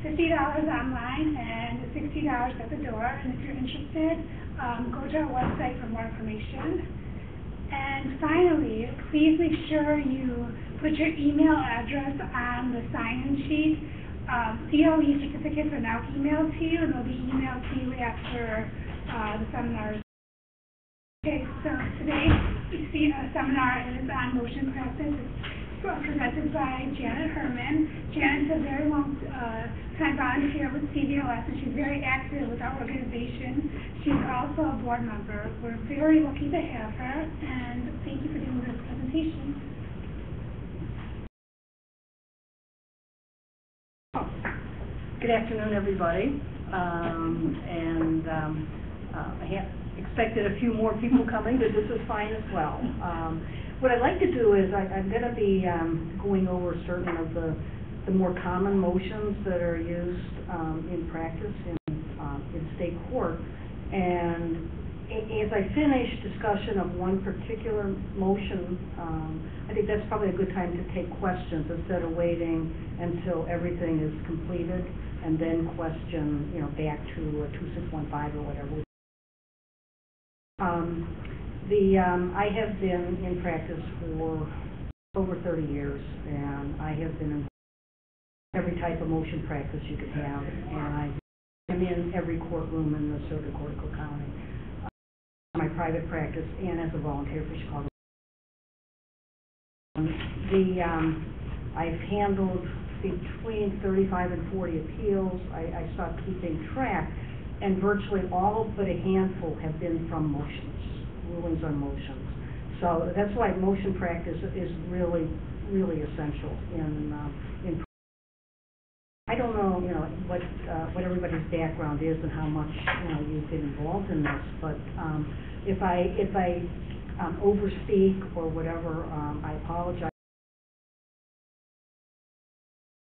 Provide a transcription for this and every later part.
$50 online and $60 at the door. And if you're interested, go to our website for more information. And finally, please make sure you put your email address on the sign-in sheet. COE certificates are now emailed to you, and they'll be emailed to you after the seminars. Okay, so today you see a seminar is on motion practice. It's presented by Janet Herman. Janet's a very long time volunteer with CVLS, and she's very active with our organization. She's also a board member. We're very lucky to have her, and thank you for doing this presentation. Good afternoon, everybody. I have expected a few more people coming, but this is fine as well. What I'd like to do is I'm going to be going over certain of the more common motions that are used in practice in state court. And as I finish discussion of one particular motion, I think that's probably a good time to take questions instead of waiting until everything is completed and then question, back to 2615 or whatever. I have been in practice for over 30 years, and I have been in every type of motion practice you could have, and I'm in every courtroom in the Circuit Court of Cook County. My private practice and as a volunteer for Chicago. I've handled between 35 and 40 appeals. I stopped keeping track, and virtually all but a handful have been from motions, rulings on motions. So that's why motion practice is really, really essential in. I don't know, what everybody's background is and how much you've been involved in this, but if I overspeak or whatever, I apologize.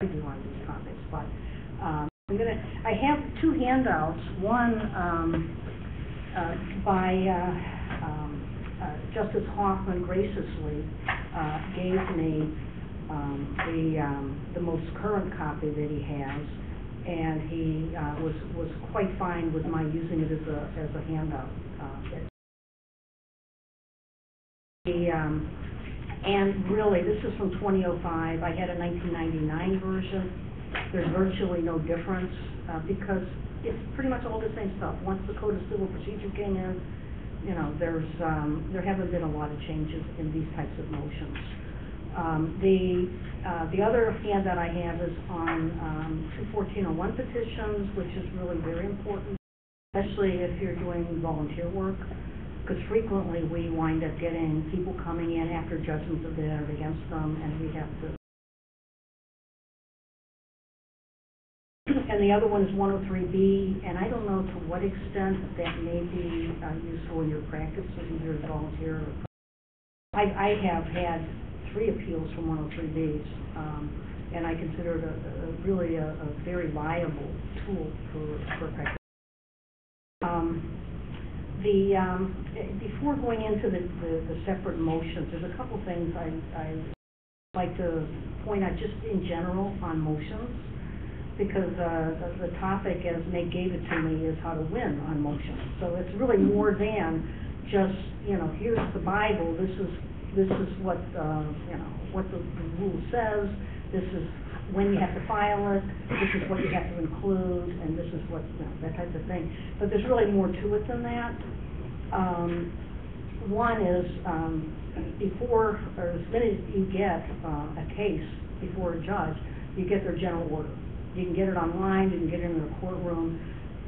I do on these topics, but I have two handouts. One by Justice Hoffman graciously gave me the most current copy that he has, and he was quite fine with my using it as a handout. And really, this is from 2005. I had a 1999 version. There's virtually no difference because it's pretty much all the same stuff. Once the Code of Civil Procedure came in, there haven't been a lot of changes in these types of motions. The other hand that I have is on 21401 petitions, which is really very important, especially if you're doing volunteer work, because frequently we wind up getting people coming in after judgments have been entered against them, and we have to. And the other one is 103B, and I don't know to what extent that may be useful in your practice, either as a volunteer or. I have had 3 appeals from 103Bs, and I consider it really a very viable tool for practice. Before going into the separate motions, there's a couple things I'd like to point out just in general on motions, because the topic, as Meg gave it to me, is how to win on motions. So it's really more than just, here's the Bible, this is what what the rule says, this is when you have to file it, this is what you have to include, and this is what, that type of thing. But there's really more to it than that. One is before, or as soon as you get a case before a judge, you get their general order. You can get it online, you can get it in the courtroom.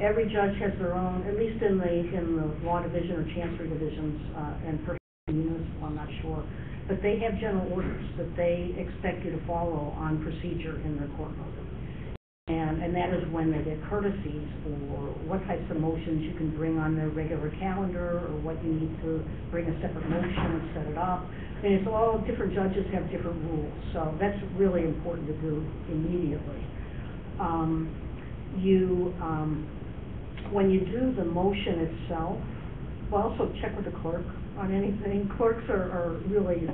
Every judge has their own, at least in the law division or chancery divisions, and perhaps municipal, I'm not sure. But they have general orders that they expect you to follow on procedure in their courtroom. And that is when they get courtesies, or what types of motions you can bring on their regular calendar, or what you need to bring a separate motion and set it up. And it's all different judges have different rules, so that's really important to do immediately. When you do the motion itself, well, also check with the clerk on anything. Clerks are really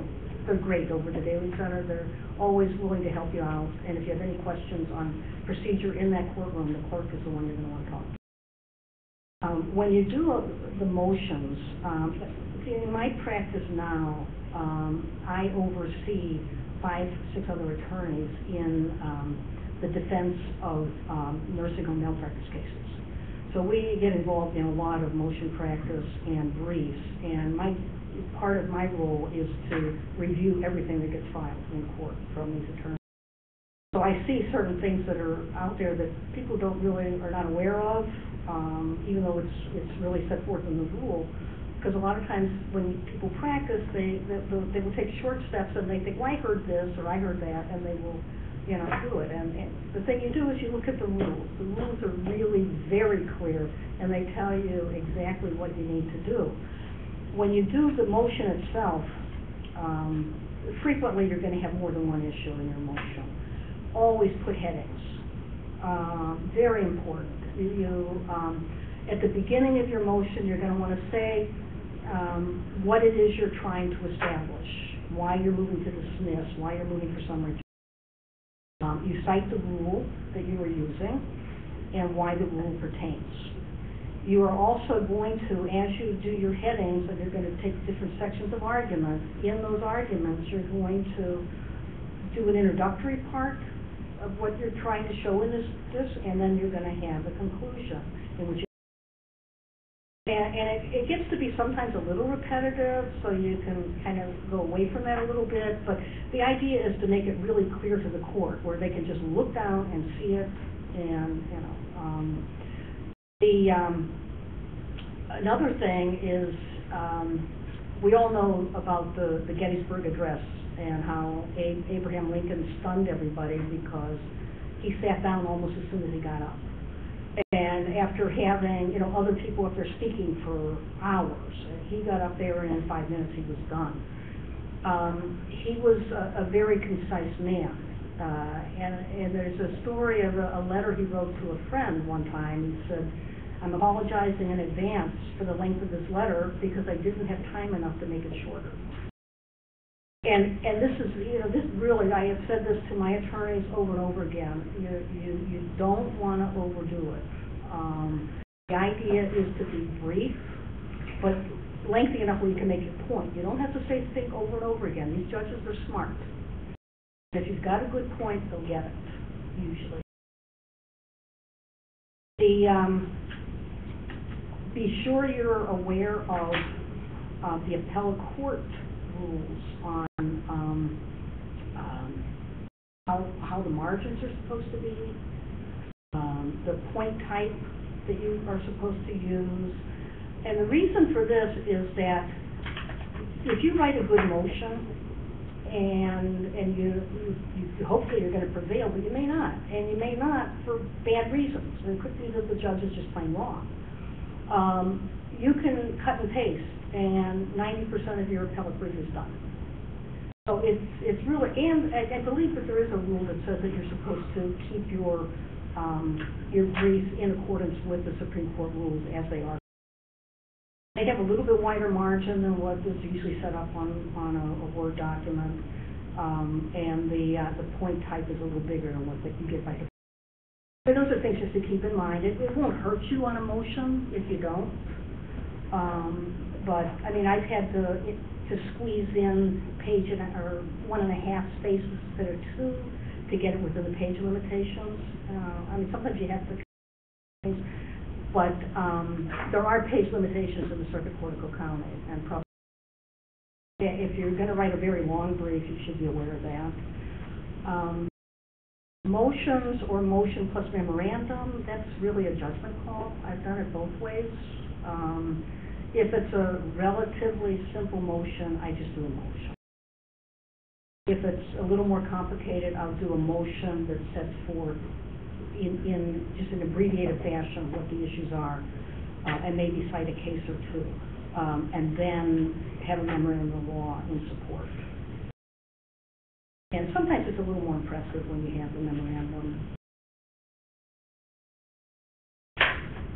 they're great over the Daily Center. They're always willing to help you out, and if you have any questions on procedure in that courtroom, the clerk is the one you're going to want to talk to. When you do the motions, in my practice now, I oversee 5-6 other attorneys in the defense of nursing home malpractice cases. So we get involved in a lot of motion practice and briefs, and part of my role is to review everything that gets filed in court from these attorneys. So I see certain things that are out there that people are not aware of, even though it's really set forth in the rule. Because a lot of times when people practice, they will take short steps and they think, well, I heard this or I heard that, and they will, do it. And the thing you do is you look at the rules. The rules are really very clear, and they tell you exactly what you need to do. When you do the motion itself, frequently you're going to have more than one issue in your motion. Always put headings. Very important. At the beginning of your motion, you're going to want to say what it is you're trying to establish, why you're moving to dismiss, why you're moving for summary judgment. You cite the rule that you are using and why the rule pertains. You are also going to, as you do your headings, and you're going to take different sections of argument, in those arguments you're going to do an introductory part of what you're trying to show in this, and then you're going to have a conclusion in which it gets to be sometimes a little repetitive, so you can kind of go away from that a little bit, but the idea is to make it really clear to the court where they can just look down and see it, and another thing is we all know about the Gettysburg Address and how Abraham Lincoln stunned everybody because he sat down almost as soon as he got up. And after having, other people up there speaking for hours, he got up there and in 5 minutes he was done. He was a very concise man. And there's a story of a letter he wrote to a friend one time. He said, I'm apologizing in advance for the length of this letter because I didn't have time enough to make it shorter. And this is, this really, I have said this to my attorneys over and over again. You don't want to overdo it. The idea is to be brief, but lengthy enough where you can make your point. You don't have to say things over and over again. These judges are smart. If you've got a good point, they'll get it, usually. Be sure you're aware of the appellate court rules on how the margins are supposed to be, the point type that you are supposed to use. And the reason for this is that if you write a good motion and you hopefully you're going to prevail, but you may not, and you may not for bad reasons. It could be that the judge is just plain wrong. You can cut and paste, and 90% of your appellate brief is done. So it's really, and I believe that there is a rule that says that you're supposed to keep your brief in accordance with the Supreme Court rules as they are. They have a little bit wider margin than what is usually set up on a Word document, and the point type is a little bigger than what you get by. So those are things just to keep in mind. It won't hurt you on a motion if you don't. But I mean, I've had to squeeze in page or 1.5 spaces instead of 2 to get it within the page limitations. I mean, sometimes you have to, but there are page limitations in the Circuit Court of Cook County, and probably if you're going to write a very long brief, you should be aware of that. Motions or motion plus memorandum, that's really a judgment call. I've done it both ways. If it's a relatively simple motion, I just do a motion. If it's a little more complicated, I'll do a motion that sets forth in just an abbreviated fashion what the issues are, and maybe cite a case or two, and then have a memorandum of law in support. And sometimes it's a little more impressive when you have the memorandum.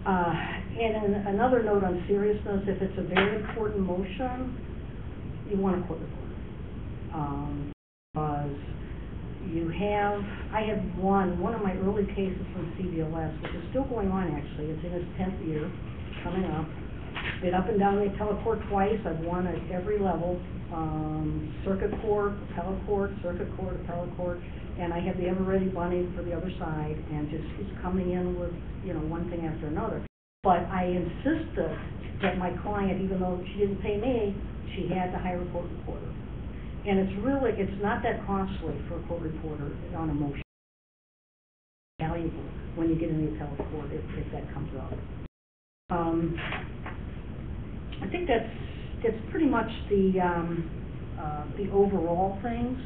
And another note on seriousness, if it's a very important motion, you want a court reporter. Because I had one of my early cases from CBLS, which is still going on actually. It's in its 10th year, coming up. Been up and down the appellate court twice. I've won at every level, circuit court, appellate court, circuit court, appellate court, and I have the ever-ready bunny for the other side, and just keeps coming in with, one thing after another. But I insisted that my client, even though she didn't pay me, she had to hire a court reporter. And it's not that costly for a court reporter on a motion. It's valuable when you get in the appellate court if that comes up. I think that's pretty much the overall things.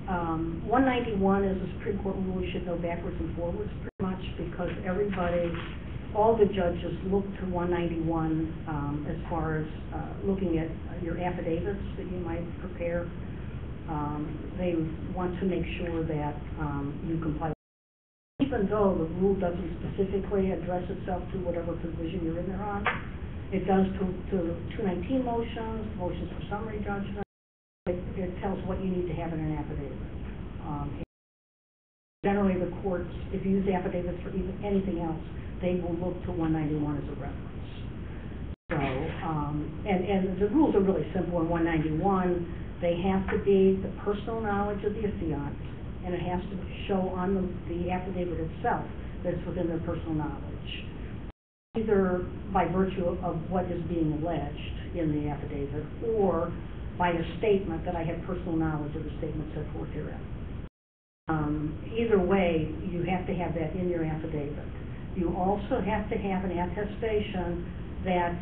191 is a Supreme Court rule you should know backwards and forwards pretty much, because all the judges look to 191 as far as looking at your affidavits that you might prepare. They want to make sure that you comply. Even though the rule doesn't specifically address itself to whatever provision you're in there on, it does to 219 motions for summary judgment. It tells what you need to have in an affidavit. Generally, the courts, if you use affidavits for anything else, they will look to 191 as a reference. So, and the rules are really simple in 191. They have to be the personal knowledge of the affiant, and it has to show on the affidavit itself that it's within their personal knowledge, either by virtue of what is being alleged in the affidavit or by a statement that I have personal knowledge of the statement set forth herein. Either way, you have to have that in your affidavit. You also have to have an attestation that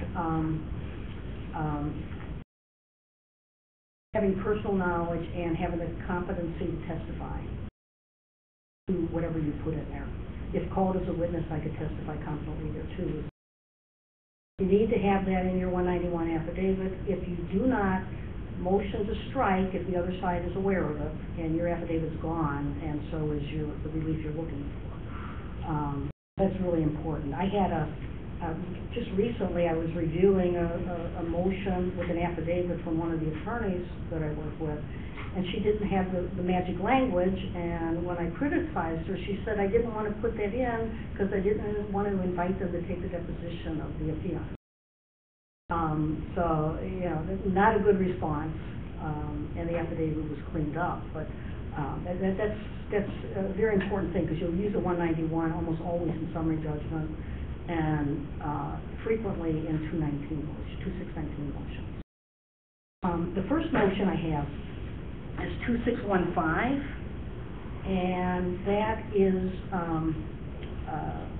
having personal knowledge and having the competency to testify to whatever you put in there. If called as a witness, I could testify competently there too. You need to have that in your 191 affidavit. If you do not, motion to strike if the other side is aware of it, and your affidavit's gone, and so is the relief you're looking for. That's really important. I had just recently I was reviewing a motion with an affidavit from one of the attorneys that I work with, and she didn't have the magic language, and when I criticized her, she said I didn't want to put that in because I didn't want to invite them to take the deposition of the affiant. So, not a good response, and the affidavit was cleaned up, but that's a very important thing, because you'll use a 191 almost always in summary judgment, and frequently in 2619 motions. The first motion I have is 2615, and that is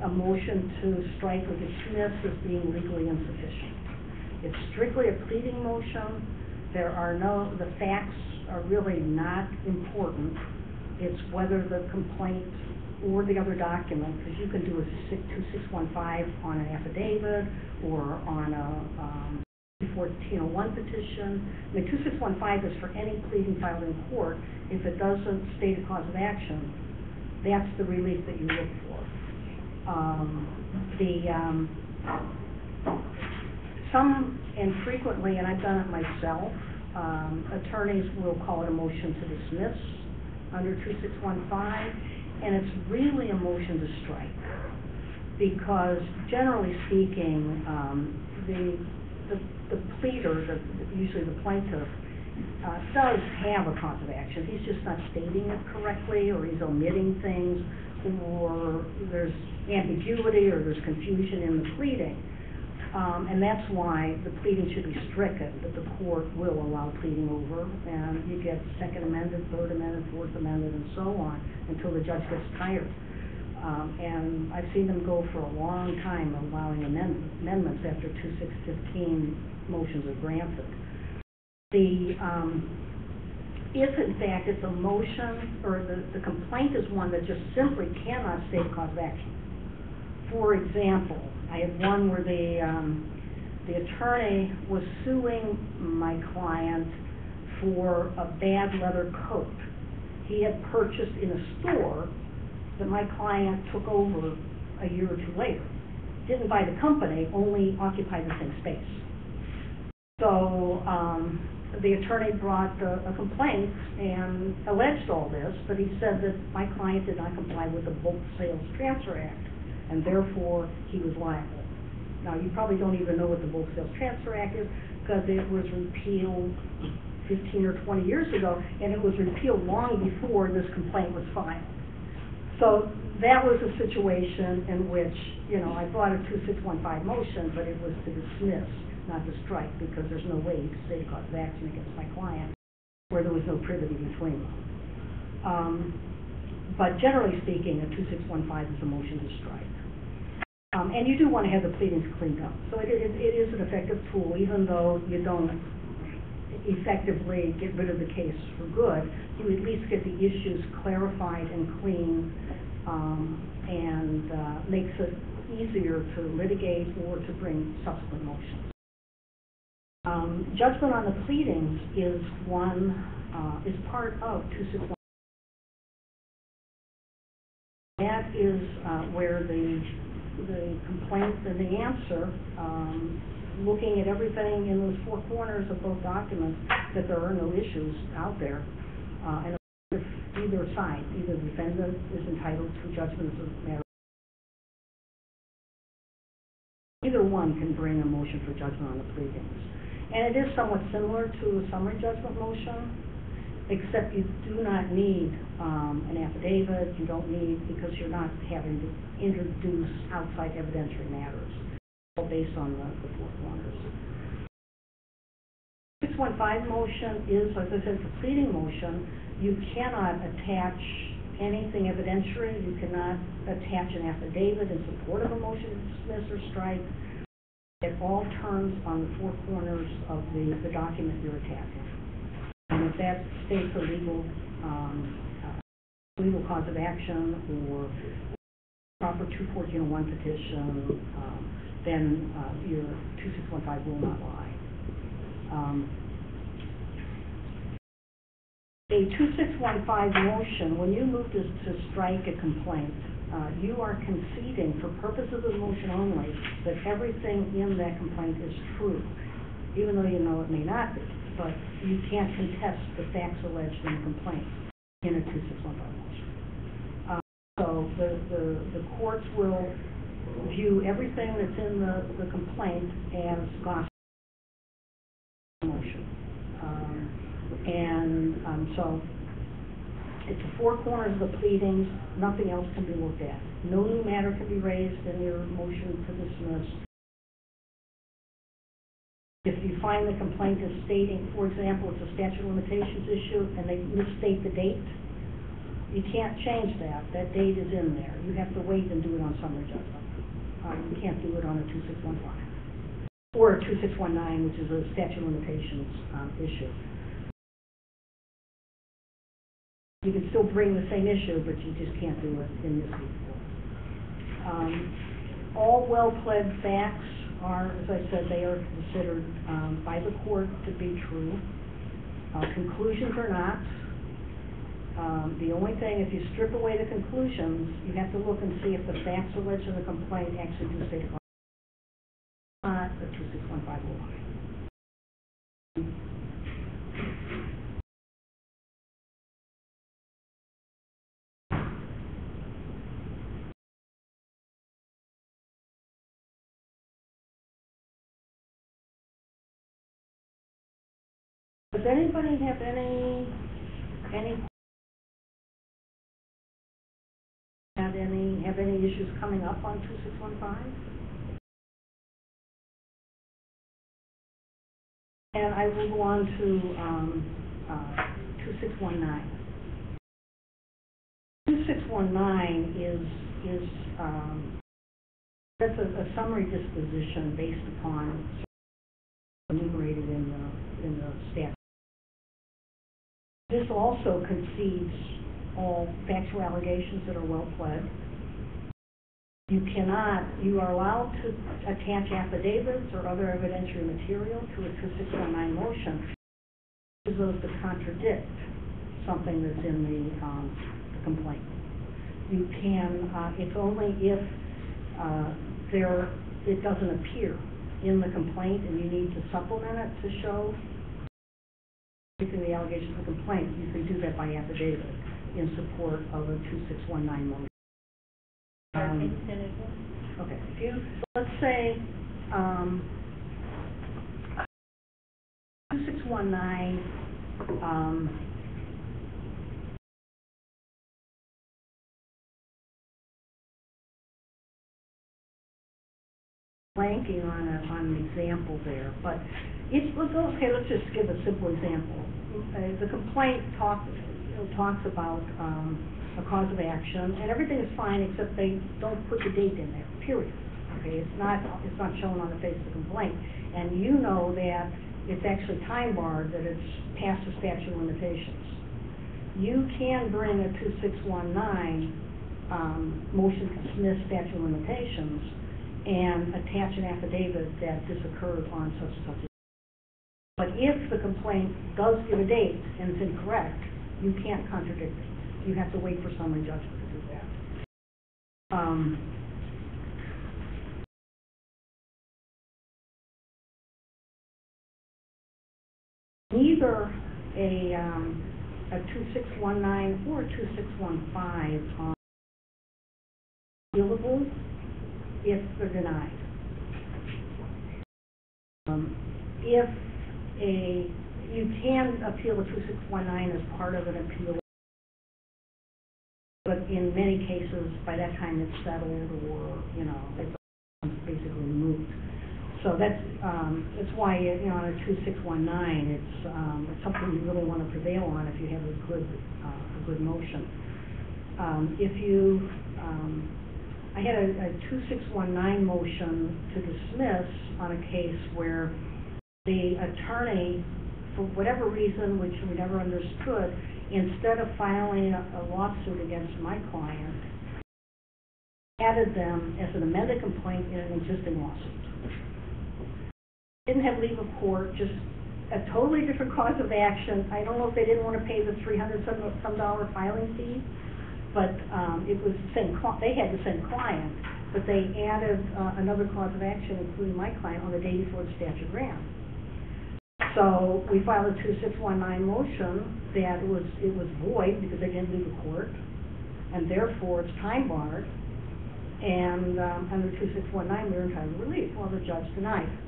a motion to strike or dismiss as being legally insufficient. It's strictly a pleading motion. The facts are really not important. It's whether the complaint or the other document, because you can do a 2615 on an affidavit or on a 1401 petition. I mean, 2615 is for any pleading filed in court. If it doesn't state a cause of action, that's the relief that you look for. Some, and frequently, and I've done it myself, attorneys will call it a motion to dismiss under 2615, and it's really a motion to strike, because generally speaking, the pleader, usually the plaintiff, does have a cause of action. He's just not stating it correctly, or he's omitting things, or there's ambiguity, or there's confusion in the pleading. And that's why the pleading should be stricken, that the court will allow pleading over, and you get Second Amendment, Third Amendment, Fourth Amendment, and so on, until the judge gets tired. And I've seen them go for a long time allowing amendments after 2615 motions are granted. If in fact it's a motion, or the complaint is one that just simply cannot state cause of action. For example, I had one where the attorney was suing my client for a bad leather coat he had purchased in a store that my client took over a year or two later. Didn't buy the company, only occupied the same space. So the attorney brought a complaint and alleged all this, but he said that my client did not comply with the Bulk Sales Transfer Act, and therefore he was liable. Now, you probably don't even know what the Bulk Sales Transfer Act is, because it was repealed 15 or 20 years ago, and it was repealed long before this complaint was filed. So that was a situation in which, you know, I brought a 2615 motion, but it was to dismiss, not to strike, because there's no way you could state a cause of action against my client where there was no privity between them. But generally speaking, a 2615 is a motion to strike. And you do want to have the pleadings cleaned up. So it is an effective tool, even though you don't effectively get rid of the case for good. You at least get the issues clarified and clean, and makes it easier to litigate or to bring subsequent motions. Judgment on the pleadings is part of 2615. That is where the complaint and the answer, looking at everything in those four corners of both documents, that there are no issues out there, and if either side, either the defendant is entitled to judgment as a matter of either one can bring a motion for judgment on the pleadings. And it is somewhat similar to a summary judgment motion, except you do not need an affidavit, you don't need, because you're not having to introduce outside evidentiary matters, all based on the four corners. 615 motion is, as I said, it's a pleading motion. You cannot attach anything evidentiary, you cannot attach an affidavit in support of a motion to dismiss or strike. It all turns on the four corners of the document you're attaching. And if that states a legal cause of action or proper 21401 petition, then your 2615 will not lie. A 2615 motion, when you move to strike a complaint, you are conceding, for purposes of the motion only, that everything in that complaint is true, even though you know it may not be. But you can't contest the facts alleged in the complaint in a 2615 motion. So the courts will view everything that's in the complaint as gospel motion. So it's the four corners of the pleadings, nothing else can be looked at. No new matter can be raised in your motion to dismiss. If you find the complaint is stating, for example, it's a statute of limitations issue and they misstate the date, you can't change that. That date is in there. You have to wait and do it on summary judgment. You can't do it on a 2615 or a 2619, which is a statute of limitations issue. You can still bring the same issue, but you just can't do it in this case. All well-pled facts are, as I said, they are considered by the court to be true. Conclusions are not. The only thing, if you strip away the conclusions, you have to look and see if the facts alleged in the complaint actually do state a cause. Not a 2615 will lie. Does anybody have any issues coming up on 2615? And I will go on to 2619. 2619 is that's a summary disposition based upon enumerated in the statute. This also concedes all factual allegations that are well pled. You are allowed to attach affidavits or other evidentiary material to a 2619 motion. Use those to contradict something that's in the complaint. You can, it's only if it doesn't appear in the complaint and you need to supplement it to show the allegations of the complaint, you can do that by affidavit in support of a 2619 motion. Okay, if you, let's say, 2619, blanking on an example there, but let's just give a simple example. The complaint talks about a cause of action, and everything is fine except they don't put the date in there, period. Okay, it's not shown on the face of the complaint, and you know that it's actually time barred, that it's past the statute of limitations. You can bring a 2619 motion to dismiss statute of limitations and attach an affidavit that this occurred on such and such a date. But if the complaint does give a date and it's incorrect, you can't contradict it. You have to wait for summary judgment to do that. Neither a 2619 or a 2615 are appealable if they're denied. You can appeal a 2619 as part of an appeal, but in many cases, by that time it's settled, or it's basically moot. So that's why on a 2619, it's something you really want to prevail on if you have a good motion. I had a 2619 motion to dismiss on a case where the attorney, for whatever reason, which we never understood, instead of filing a lawsuit against my client, added them as an amended complaint in an existing lawsuit. Didn't have leave of court, just a totally different cause of action. I don't know if they didn't want to pay the $300 some filing fee, but it was the same. They had the same client, but they added another cause of action, including my client, on the day before the statute ran. So we filed a 2619 motion that it was void because they didn't leave the court, and therefore it's time barred. And under 2619, we were entitled to relief. Well, the judge denied it.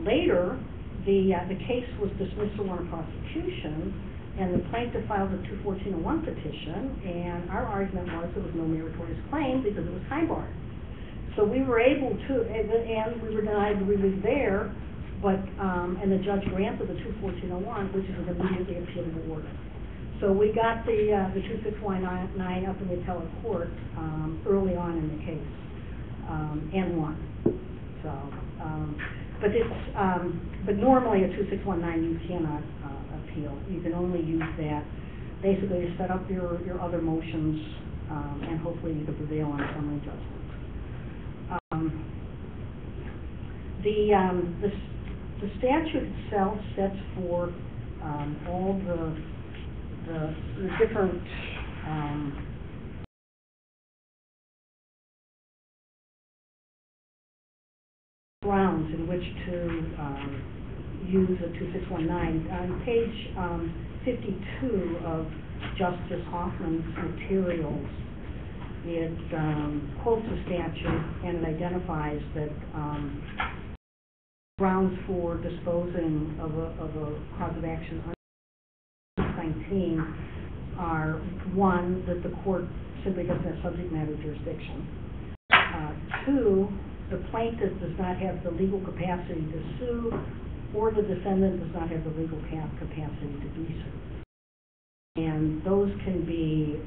Later, the case was dismissed for warrant of prosecution, and the plaintiff filed a 214-01 petition, and our argument was there was no meritorious claim because it was time barred. So we were able to, and we were denied the relief there, but and the judge granted the 214-01, which is an immediately appealable order. So we got the 2619 up in the appellate court early on in the case, and won. So, but normally a 2619 you cannot appeal. You can only use that basically to set up your other motions, and hopefully you can prevail on summary judgment. The statute itself sets forth all the different grounds in which to use a 2619. On page 52 of Justice Hoffman's materials, it quotes a statute and it identifies that grounds for disposing of a cause of action under 19 are, one, that the court simply doesn't have subject matter jurisdiction. Two, the plaintiff does not have the legal capacity to sue, or the defendant does not have the legal capacity to be sued. And those can be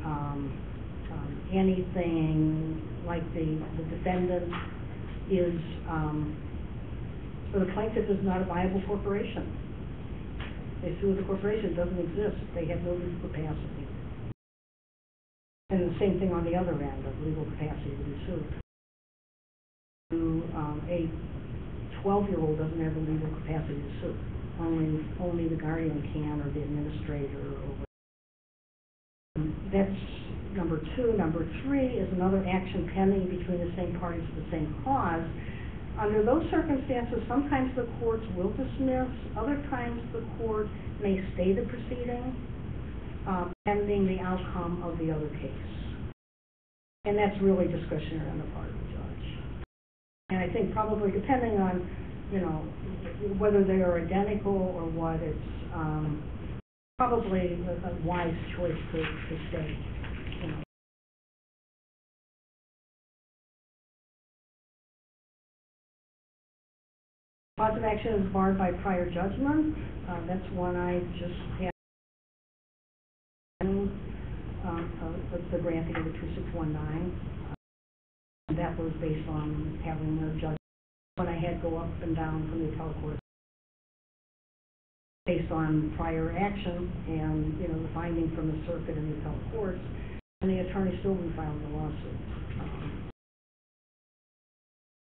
anything like the defendant is, or the plaintiff is not a viable corporation. They sue the corporation, it doesn't exist. They have no legal capacity. And the same thing on the other end of legal capacity to be sued. A 12-year-old doesn't have the legal capacity to sue. Only the guardian can, or the administrator, or that's number two. Number three is another action pending between the same parties for the same cause. Under those circumstances, sometimes the courts will dismiss, other times the court may stay the proceeding, pending the outcome of the other case. And that's really discretionary on the part of the judge. And I think probably depending on, you know, whether they are identical or what, it's probably a wise choice to stay, you know. Cause of action is barred by prior judgment. That's one I just had. The granting of the 2619. That was based on having the judge, when I had go up and down from the appellate court, based on prior action and, you know, the finding from the circuit and the appellate courts, and the attorney still refiled the lawsuit.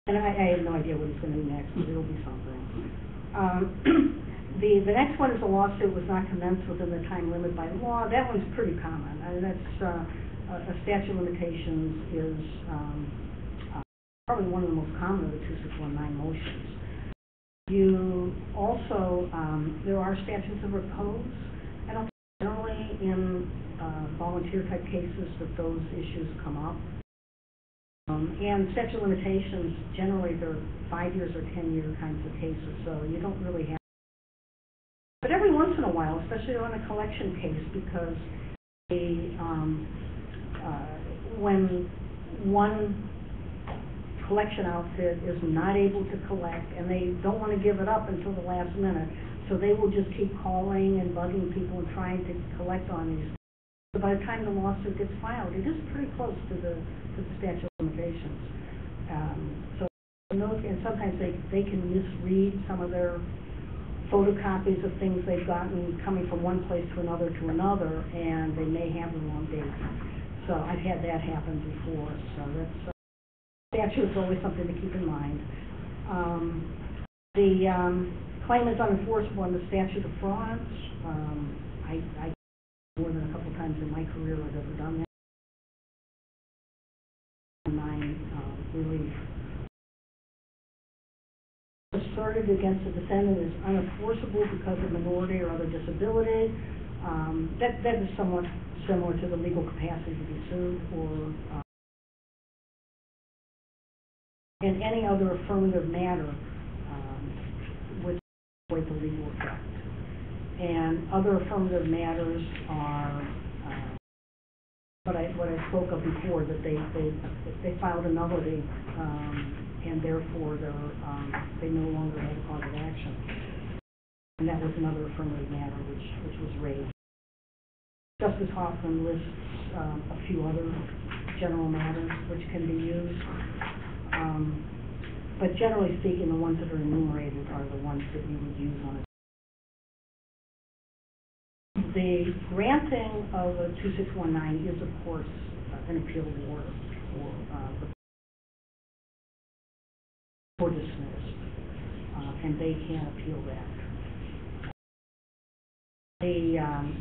And I have no idea what he's going to do next, but it'll be something. The next one is a lawsuit was not commenced within the time limit by law. That one's pretty common. I mean, that's a statute of limitations is probably one of the most common of the 2619 motions. You also, there are statutes of repose. I don't think generally in volunteer type cases that those issues come up. And statute of limitations, generally they're 5 years or 10-year kinds of cases, so you don't really have. But every once in a while, especially on a collection case, because when one collection outfit is not able to collect and they don't want to give it up until the last minute, so they will just keep calling and bugging people and trying to collect on these. So by the time the lawsuit gets filed, it is pretty close to the statute of limitations. And sometimes they can misread some of their photocopies of things they've gotten coming from one place to another, and they may have the wrong date. So I've had that happen before. So that's statute is always something to keep in mind. The claim is unenforceable in the statute of frauds. I more than a couple times in my career I've ever done that. Relief. Asserted against the defendant is unenforceable because of minority or other disability. That is somewhat similar to the legal capacity to be sued, or and any other affirmative matter would avoid the legal effect. And other affirmative matters are what I spoke of before, that they filed a nullity, and therefore they no longer had a cause of action. And that was another affirmative matter which was raised. Justice Hoffman lists a few other general matters which can be used. But generally speaking, the ones that are enumerated are the ones that you would use on a. The granting of a 2619 is, of course, an appealable order for dismissed, and they can appeal that.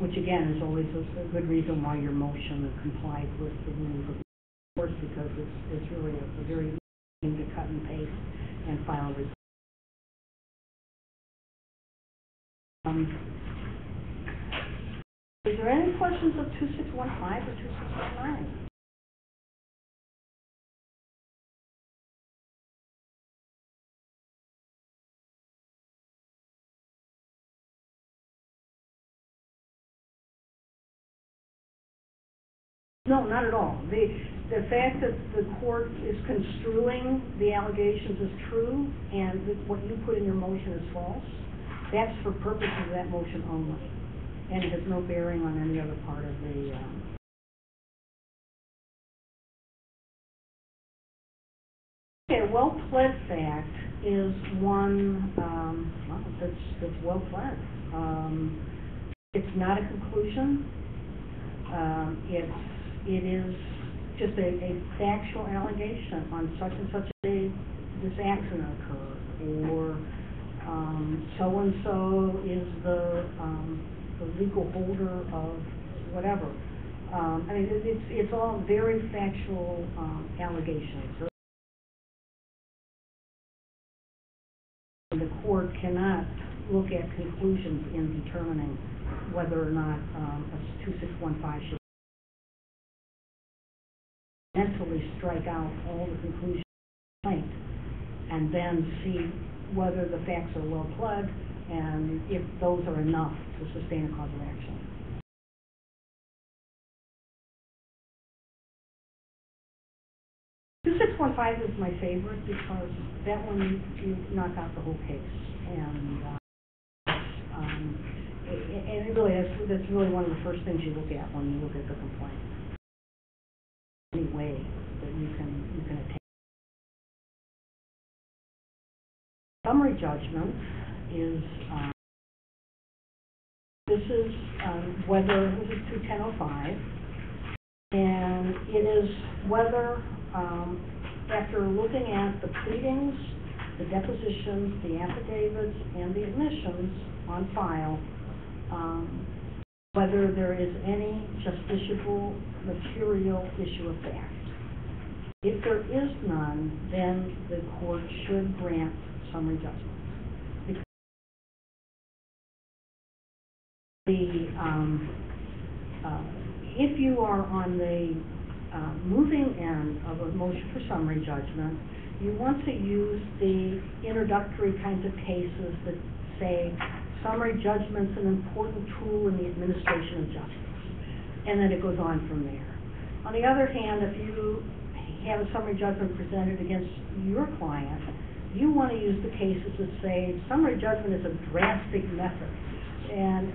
Which again is always a good reason why your motion complied with the rules of the court, because it's really a very easy thing to cut and paste and file a Is there any questions of 2615 or 2619? No, not at all. The fact that the court is construing the allegations as true and what you put in your motion is false, that's for purposes of that motion only. And it has no bearing on any other part of the. Okay, a well-pled fact is one that's well-pled. It's not a conclusion. It is just a factual allegation on such and such a day this accident occurred, or so and so is the legal holder of whatever. I mean, it's all very factual allegations. cannot look at conclusions in determining whether or not a 2615 should mentally strike out all the conclusions of the complaint and then see whether the facts are well pled and if those are enough to sustain a cause of action. 2615 is my favorite because that one you knock out the whole case, and it really that's really one of the first things you look at when you look at the complaint. Any way that you can attain. Summary judgment is this is whether this is 2105, and it is whether after looking at the pleadings, the depositions, the affidavits, and the admissions on file, whether there is any justiciable material issue of fact. If there is none, then the court should grant summary judgment. If you are on the moving end of a motion for summary judgment, you want to use the introductory kinds of cases that say summary judgment's an important tool in the administration of justice, and then it goes on from there. On the other hand, if you have a summary judgment presented against your client, you want to use the cases that say summary judgment is a drastic method, and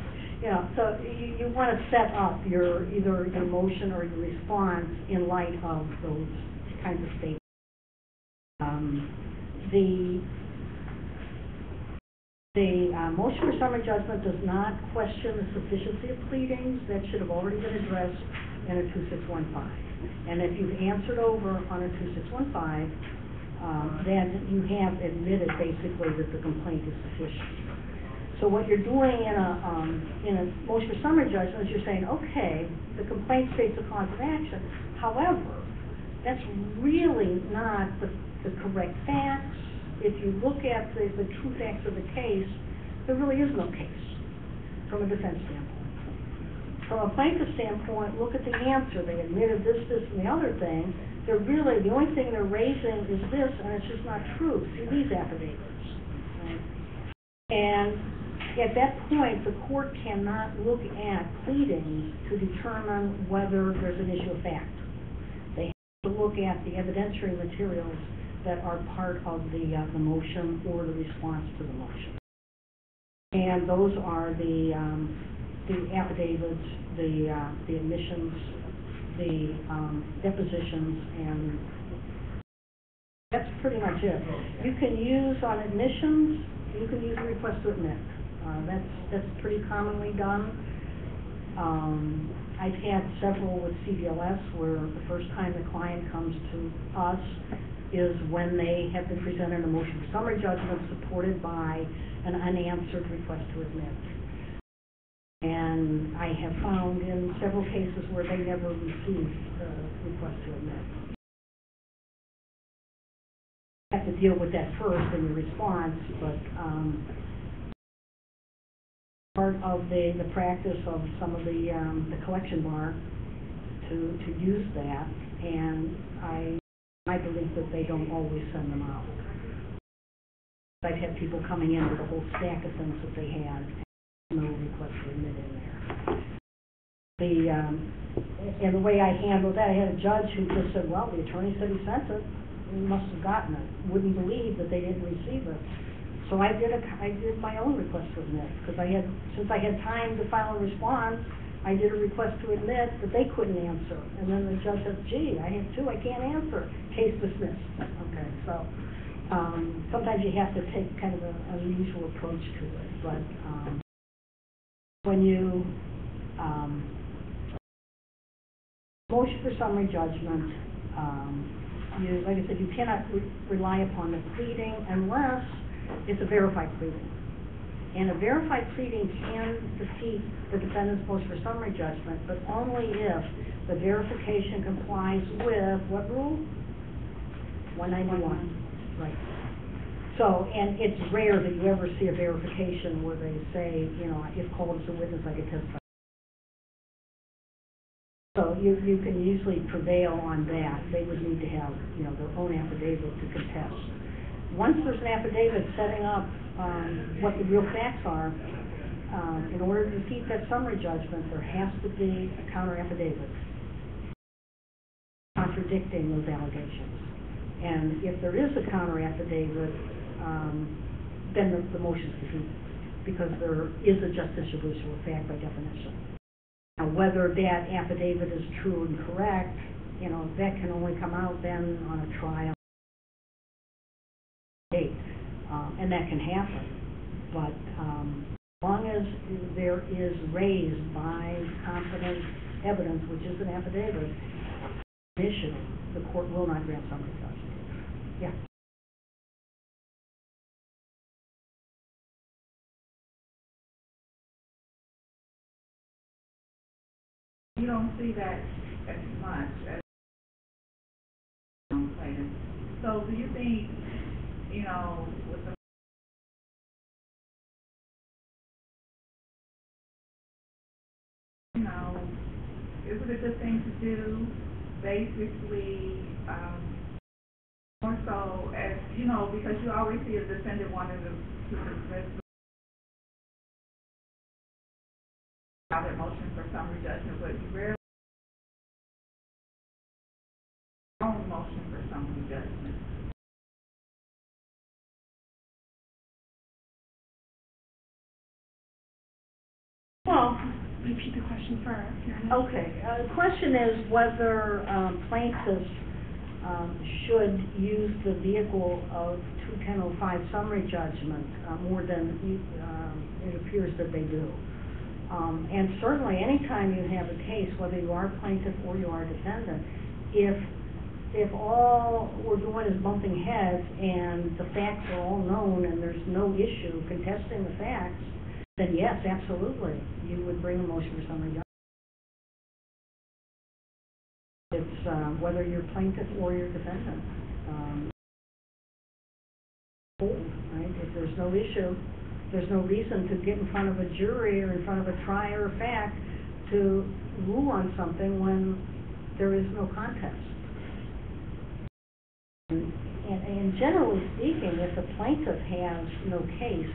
so you want to set up either your motion or your response in light of those kinds of statements. The motion for summary judgment does not question the sufficiency of pleadings. That should have already been addressed in a 2615. And if you've answered over on a 2615, then you have admitted basically that the complaint is sufficient. So what you're doing in a motion for summary judgment is you're saying, okay, the complaint states a cause of action. However, that's really not the correct facts. If you look at the true facts of the case, there really is no case from a defense standpoint. From a plaintiff standpoint, look at the answer. They admitted this, and the other thing. The only thing they're raising is this, and it's just not true. See these affidavits. Right? And at that point, the court cannot look at pleadings to determine whether there's an issue of fact. They have to look at the evidentiary materials that are part of the motion or the response to the motion. And those are the affidavits, the admissions, the depositions, and that's pretty much it. You can use on admissions, you can use a request to admit. That's pretty commonly done. I've had several with CVLS where the first time the client comes to us is when they have been presented a motion for summary judgment supported by an unanswered request to admit. And I have found in several cases where they never received the request to admit. You have to deal with that first in your response, but part of the practice of some of the collection bar to use that, and I believe that they don't always send them out. I've had people coming in with a whole stack of things that they had, and no request to admit in there. And the way I handled that, I had a judge who just said, well, the attorney said he sent it, he must have gotten it. Wouldn't believe that they didn't receive it. So I did my own request to admit, because since I had time to file a response, I did a request to admit that they couldn't answer. And then the judge said, gee, I have two, I can't answer. Case dismissed. Okay, so sometimes you have to take kind of an unusual approach to it. But when you motion for summary judgment, like I said, you cannot rely upon the pleading unless it's a verified pleading. And a verified pleading can defeat the defendant's motion for summary judgment, but only if the verification complies with what rule? 191. Right. So, and it's rare that you ever see a verification where they say, you know, if called as a witness, I could testify. So you can usually prevail on that. They would need to have, you know, their own affidavit to contest. Once there's an affidavit setting up what the real facts are, in order to defeat that summary judgment, there has to be a counter affidavit contradicting those allegations. And if there is a counter affidavit, then the motion's defeated, because there is a justiciable issue of fact by definition. Now, whether that affidavit is true and correct, you know, that can only come out then on a trial date, and that can happen. But as long as there is raised by competent evidence, which is an affidavit, issue, the court will not grant summary judgment. Yeah. You don't see that as much as plaintiff. So do you think, you know, with the is it a good thing to do, basically, more so as, you know, because you always see a defendant wanting to dismiss their motion for summary judgment, but you rarely own motion for summary judgment. Well, Repeat the question for fairness. okay. The question is whether plaintiffs should use the vehicle of 2105 summary judgment more than it appears that they do. And certainly, anytime you have a case, whether you are a plaintiff or you are a defendant, if all we're doing is bumping heads and the facts are all known and there's no issue contesting the facts, then yes, absolutely, you would bring a motion for summary judgment. It's whether you're plaintiff or you're defendant. Right? If there's no issue, there's no reason to get in front of a jury or in front of a trier of fact to rule on something when there is no contest. And generally speaking, if the plaintiff has no case,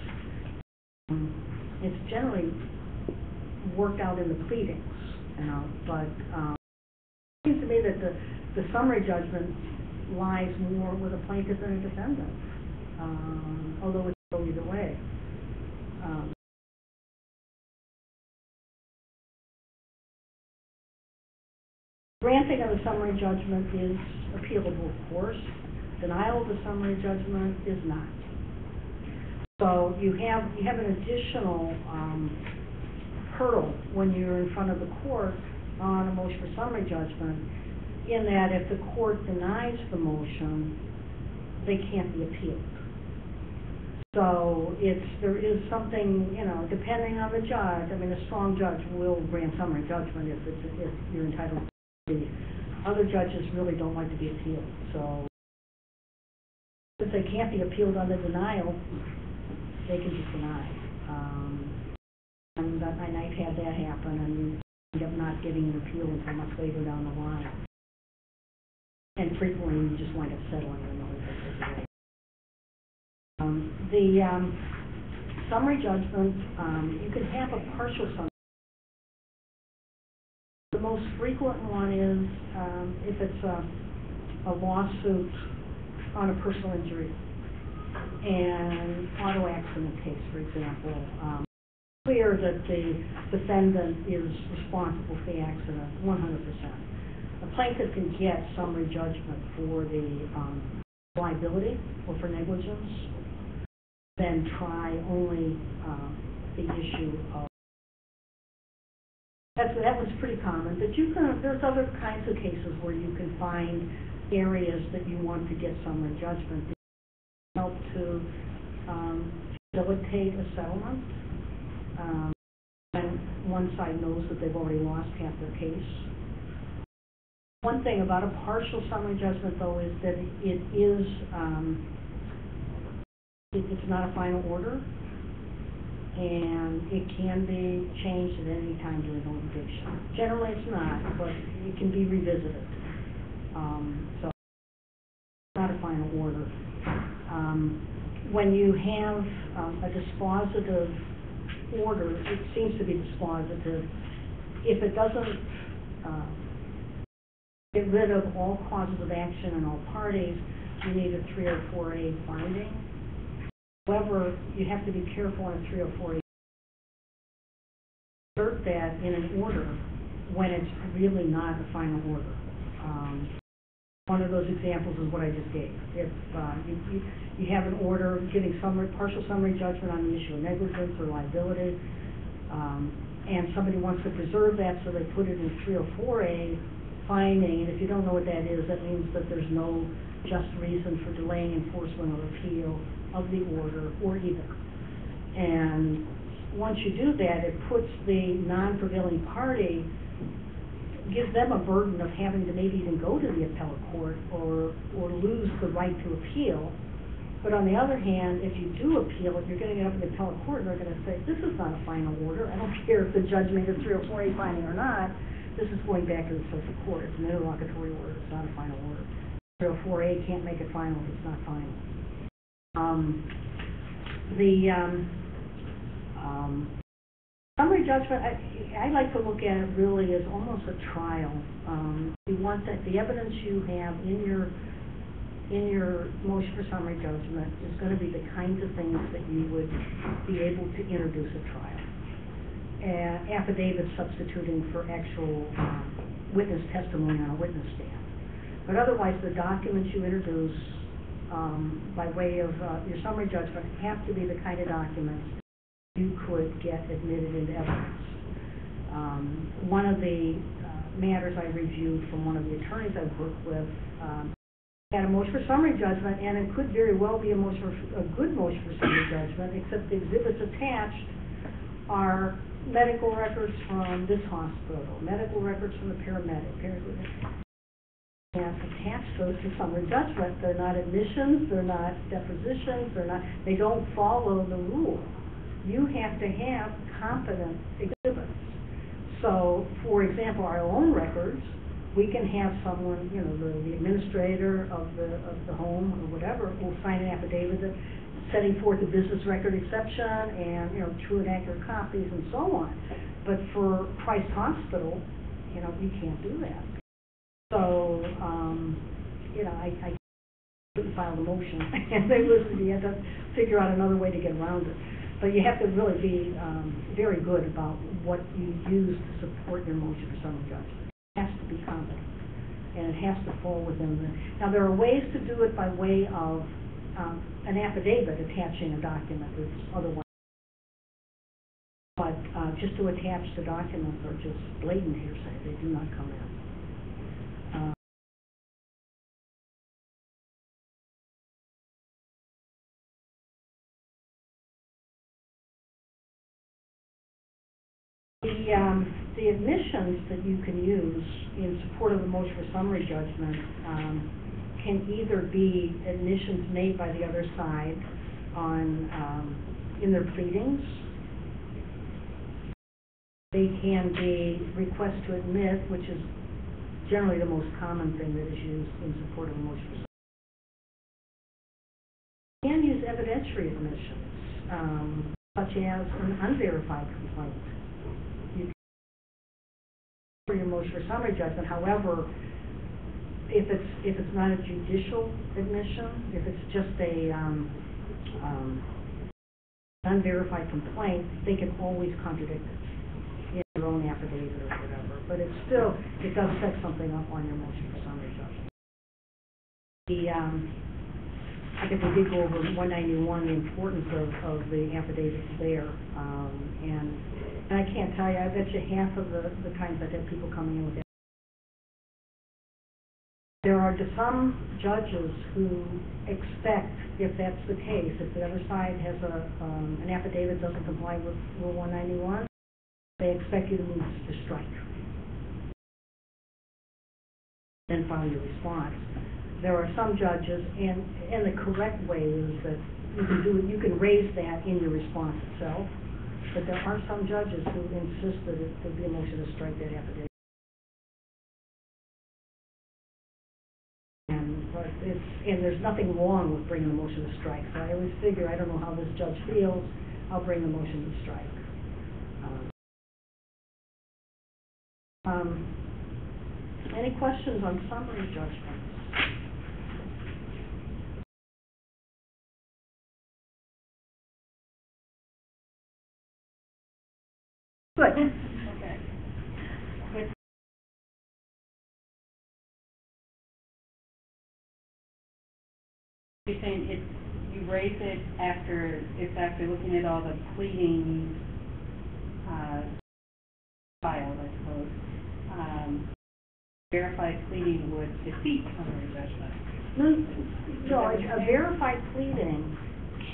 it's generally worked out in the pleadings, you know, but it seems to me that the summary judgment lies more with a plaintiff than a defendant, although it's go either way. Granting of the summary judgment is appealable, of course. Denial of the summary judgment is not. So you have an additional hurdle when you're in front of the court on a motion for summary judgment, in that if the court denies the motion, they can't be appealed. So there is something, you know, depending on the judge. I mean, a strong judge will grant summary judgment if you're entitled to be. Other judges really don't like to be appealed. So if they can't be appealed on the denial, they can just deny. And I've had that happen, and you end up not getting an appeal until much later down the line. And frequently, you just wind up settling in another way. The summary judgment, you can have a partial summary. The most frequent one is if it's a lawsuit on a personal injury and auto accident case, for example. Clear that the defendant is responsible for the accident 100%. A plaintiff can get summary judgment for the liability or for negligence, then try only the issue of. That was pretty common, but there's other kinds of cases where you can find areas that you want to get summary judgment to help to facilitate a settlement. When one side knows that they've already lost half their case. One thing about a partial summary judgment, though, is that it is It's not a final order, and it can be changed at any time during notification. Generally, it's not, but it can be revisited. So, it's not a final order. When you have a dispositive order, it seems to be dispositive. If it doesn't get rid of all causes of action and all parties, you need a 304A finding. However, you have to be careful on a 304A. Insert that in an order when it's really not a final order. One of those examples is what I just gave. If you have an order giving partial summary judgment on the issue of negligence or liability, and somebody wants to preserve that, so they put it in 304A finding, and if you don't know what that is, that means that there's no just reason for delaying enforcement or appeal of the order or either. And once you do that, it puts the non-prevailing party, gives them a burden of having to maybe even go to the appellate court or lose the right to appeal. But on the other hand, if you do appeal it, you're going to get up in the appellate court and they're going to say, this is not a final order. I don't care if the judge made a 304A finding or not. This is going back to the circuit court. It's an interlocutory order. It's not a final order. 304A can't make it final. It's not final. Summary judgment, I like to look at it really as almost a trial. You want that the evidence you have in your motion for summary judgment is going to be the kinds of things that you would be able to introduce at trial. Affidavits substituting for actual witness testimony on a witness stand. But otherwise, the documents you introduce by way of your summary judgment have to be the kind of documents you could get admitted into evidence. One of the matters I reviewed from one of the attorneys I've worked with had a motion for summary judgment, and it could very well be a good motion for summary judgment, except the exhibits attached are medical records from this hospital, medical records from the paramedic, and attach those to summary judgment. They're not admissions, they're not depositions, they don't follow the rule. You have to have competent exhibits. So, for example, our own records, we can have someone, the administrator of the home or whatever, will sign an affidavit that setting forth a business record exception and, true and accurate copies and so on. But for Christ Hospital, you can't do that. So, I couldn't file the motion, and you had to figure out another way to get around it. But you have to really be very good about what you use to support your motion for summary judgment. It has to be competent, and it has to fall within the... Now, there are ways to do it by way of an affidavit attaching a document that's otherwise... But just to attach the documents are just blatant hearsay. They do not come in. The admissions that you can use in support of the motion for summary judgment can either be admissions made by the other side in their pleadings. They can be requests to admit, which is generally the most common thing that is used in support of a motion for summary judgment. You can use evidentiary admissions, such as an unverified complaint. For your motion for summary judgment. However, if it's not a judicial admission, if it's just a unverified complaint, they can always contradict it in their own affidavit or whatever. But it does set something up on your motion for summary judgment. I guess we did go over 191, the importance of the affidavits there, and I can't tell you, I bet you half of the times I've had people coming in with that. There are some judges who expect, if that's the case, if the other side has an affidavit that doesn't comply with Rule 191, they expect you to move to strike. Then file your response. There are some judges, and the correct way is that you can raise that in your response itself, but there are some judges who insist that it would be a motion to strike that affidavit. And there's nothing wrong with bringing a motion to strike, so I always figure, I don't know how this judge feels, I'll bring the motion to strike. Any questions on summary judgments? Good. Okay. But you're saying you raise it after looking at all the pleadings, filed, I suppose. Verified pleading would defeat summary judgment. No, a verified pleading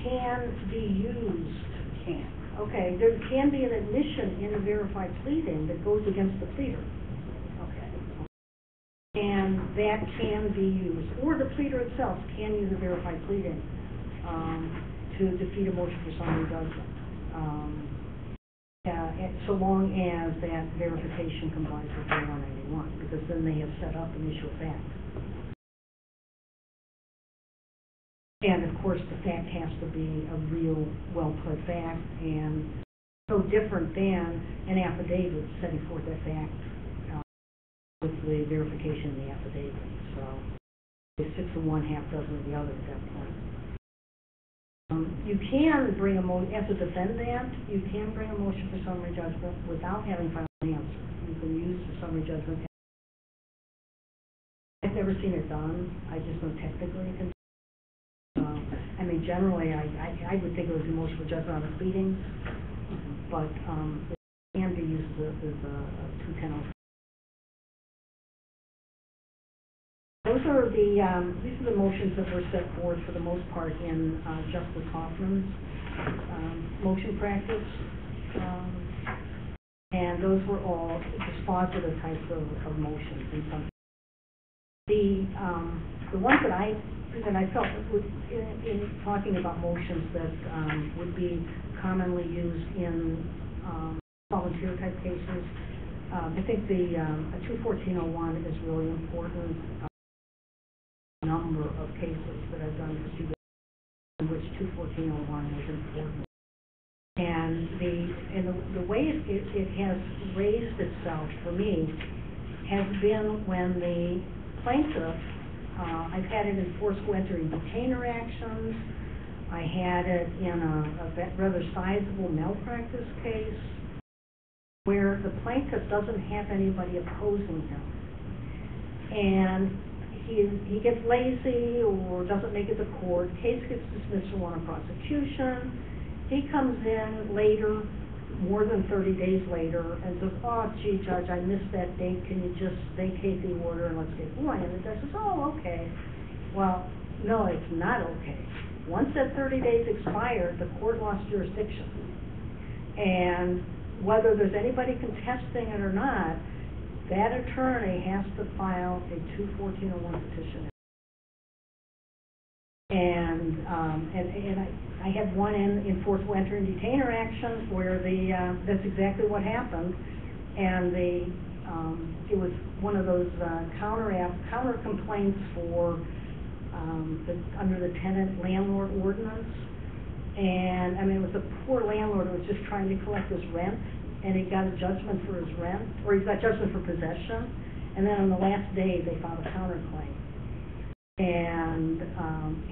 can be used. Can. Okay, there can be an admission in a verified pleading that goes against the pleader. Okay. And that can be used, or the pleader itself can use a verified pleading to defeat a motion for summary judgment. So long as that verification complies with 191, because then they have set up an issue of fact. And of course, the fact has to be a real well-pled fact, and so different than an affidavit setting forth that fact with the verification in the affidavit. So it's 6 of one, half dozen of the other at that point. You can bring a motion, as a defendant, you can bring a motion for summary judgment without having filed an answer. You can use the summary judgment. I've never seen it done. I just know technically it can. I mean, generally, I would think it was a motion for judgment on the pleadings, but it can be used as a 210. These are the motions that were set forth for the most part in Justice Hoffman's motion practice, and those were all dispositive types of motions. In some, the ones that I felt would, in talking about motions that would be commonly used in volunteer type cases, I think the 214-01 is really important. Number of cases that I've done for CBS in which 214-01 was important. And the way it has raised itself for me has been when the plaintiff, I've had it in forceful entry detainer actions, I had it in a rather sizable malpractice case where the plaintiff doesn't have anybody opposing him. And he gets lazy or doesn't make it to court, case gets dismissed for want of prosecution, he comes in later, more than 30 days later, and says, oh, gee, Judge, I missed that date, can you just vacate the order and let's get going? And the judge says, oh, okay. Well, no, it's not okay. Once that 30 days expired, the court lost jurisdiction. And whether there's anybody contesting it or not, that attorney has to file a 214-01 petition. And I had one in forceful entry and detainer action where that's exactly what happened. And it was one of those counter complaints for under the tenant landlord ordinance. And I mean, it was a poor landlord who was just trying to collect his rent, and he got a judgment for his rent, or he got judgment for possession, and then on the last day they filed a counterclaim. And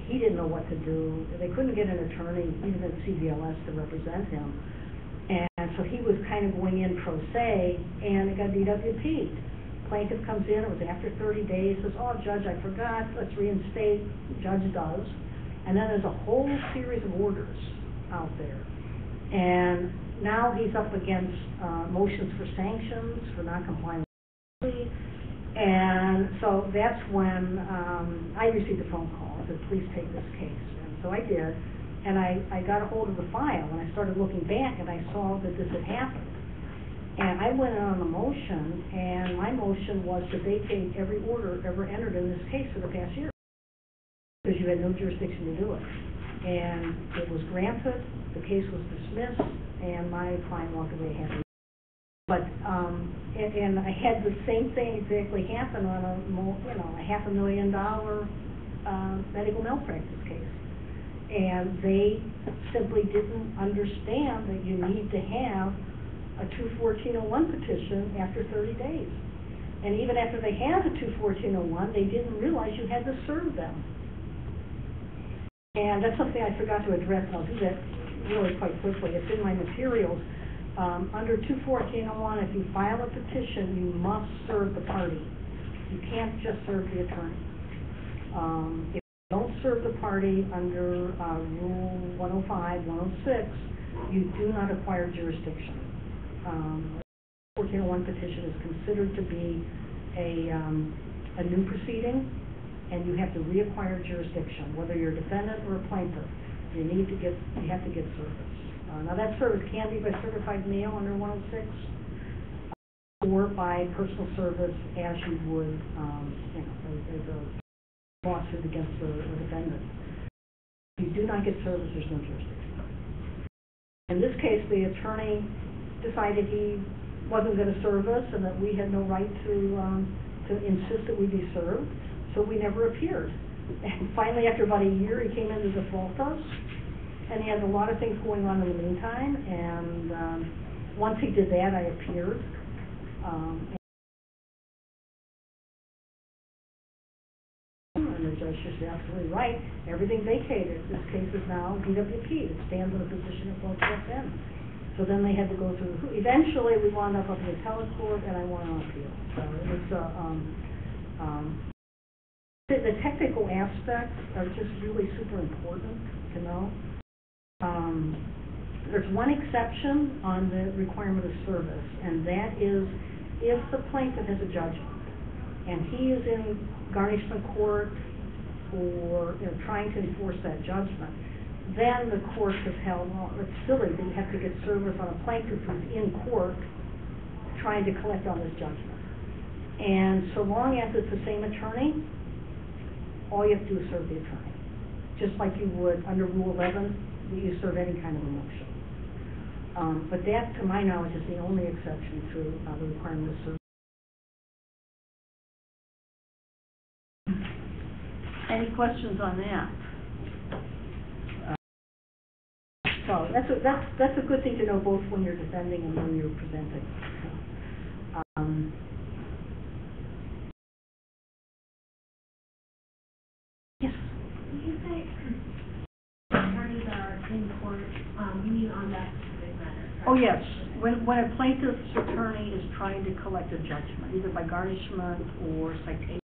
he didn't know what to do. They couldn't get an attorney, even at CBLS, to represent him. And so he was kind of going in pro se, and it got DWP'd. Plaintiff comes in, it was after 30 days, says, oh, Judge, I forgot, let's reinstate. Judge does. And then there's a whole series of orders out there. And now he's up against motions for sanctions for not complying with the plea. And so that's when I received a phone call that please take this case. And so I did. And I got a hold of the file, and I started looking back, and I saw that this had happened. And I went in on a motion, and my motion was to vacate every order ever entered in this case for the past year, because you had no jurisdiction to do it. And it was granted, the case was dismissed, and my client walked away happy. But, and I had the same thing exactly happen on a $500,000 medical malpractice case. And they simply didn't understand that you need to have a 214-01 petition after 30 days. And even after they had the 214-01, they didn't realize you had to serve them. And that's something I forgot to address, and I'll do that really quite quickly. It's in my materials. Under 214-01, if you file a petition, you must serve the party. You can't just serve the attorney. If you don't serve the party under Rule 105, 106, you do not acquire jurisdiction. 214-01 petition is considered to be a new proceeding, and you have to reacquire jurisdiction, whether you're a defendant or a plaintiff. You have to get service. Now that service can be by certified mail under 106, or by personal service, as you would, as a lawsuit against a defendant. If you do not get service, there's no jurisdiction. In this case, the attorney decided he wasn't going to serve us, and that we had no right to insist that we be served, so we never appeared. And finally, after about a year, he came in to default us, and he had a lot of things going on in the meantime, and once he did that, I appeared. And the judge is absolutely right. Everything vacated. This case is now DWP. It stands in a position of both FM. So then they had to go through. Eventually, we wound up in the appellate court, and I won an appeal. So it was the technical aspects are just really super important to know. There's one exception on the requirement of service, and that is if the plaintiff has a judgment and he is in garnishment court or trying to enforce that judgment, then the courts have held, well, it's silly that you have to get service on a plaintiff who's in court trying to collect on his judgment. And so long as it's the same attorney, all you have to do is serve the attorney. Just like you would under Rule 11, you serve any kind of a motion. But that, to my knowledge, is the only exception to the requirement of service. Any questions on that? So that's a good thing to know, both when you're defending and when you're presenting. Yes. When you say attorneys are in court, you mean on that specific matter? Correct? Oh yes. When a plaintiff's attorney is trying to collect a judgment, either by garnishment or citation.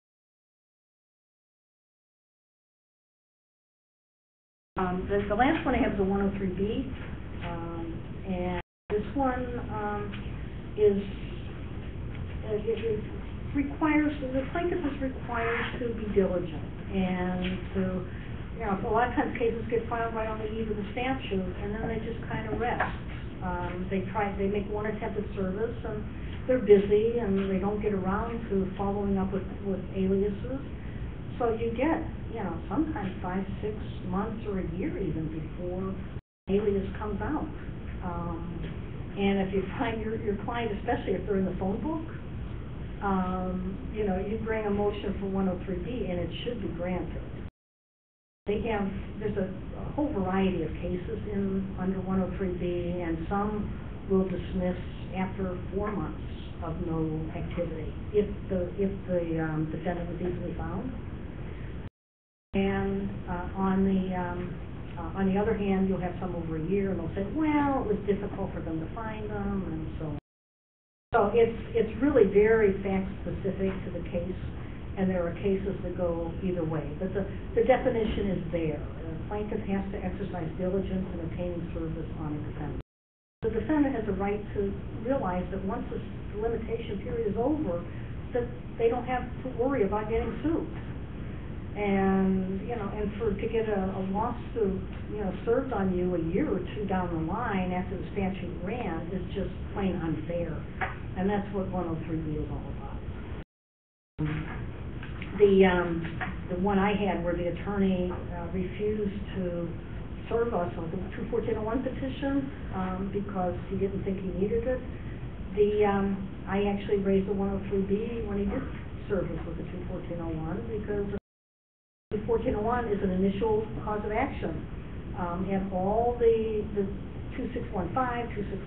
The last one I have is a 103B, and this one it requires, the plaintiff is required to be diligent, and to, a lot of times cases get filed right on the eve of the statute, and then they just kind of rest. They make one attempt at service, and they're busy, and they don't get around to following up with aliases. So you get, sometimes 5, 6 months or a year even before alias comes out. And if you find your client, especially if they're in the phone book, you bring a motion for 103B and it should be granted. There's a whole variety of cases under 103B, and some will dismiss after 4 months of no activity if the defendant was easily found. And on the other hand, you'll have some over a year, and they'll say, well, it was difficult for them to find them, and so on. So it's really very fact specific to the case, and there are cases that go either way. But the definition is there. The plaintiff has to exercise diligence in obtaining service on a defendant. The defendant has a right to realize that once the limitation period is over, that they don't have to worry about getting sued. And to get a lawsuit, served on you a year or two down the line after the statute ran is just plain unfair. And that's what 103B is all about. The one I had where the attorney refused to serve us on the 21401 petition, because he didn't think he needed it. I actually raised the 103B when he did serve us with the 21401, because 21401 is an initial cause of action. And all the 2615,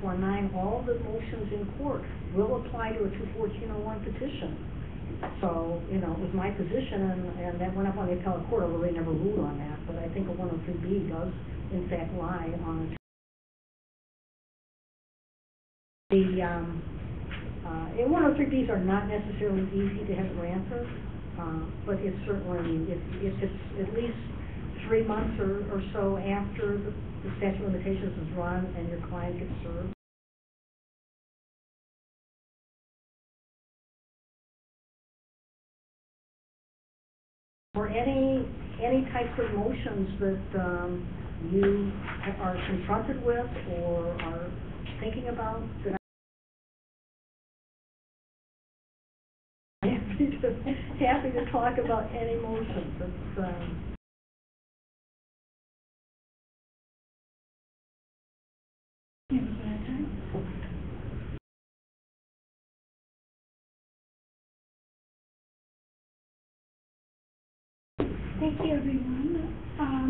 2619, all the motions in court will apply to a 21401 petition. So, you know, it was my position, and that went up on the appellate court, although they never ruled on that, but I think a 103B does, in fact, lie on and 103Bs are not necessarily easy to have granted, but it's certainly, if it's at least 3 months or so after the statute of limitations is run and your client gets served. Or any types of motions that you are confronted with or are thinking about that I'm happy to talk about any motions. It's, You have a bad time? Thank you, everyone.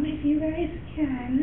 If you guys can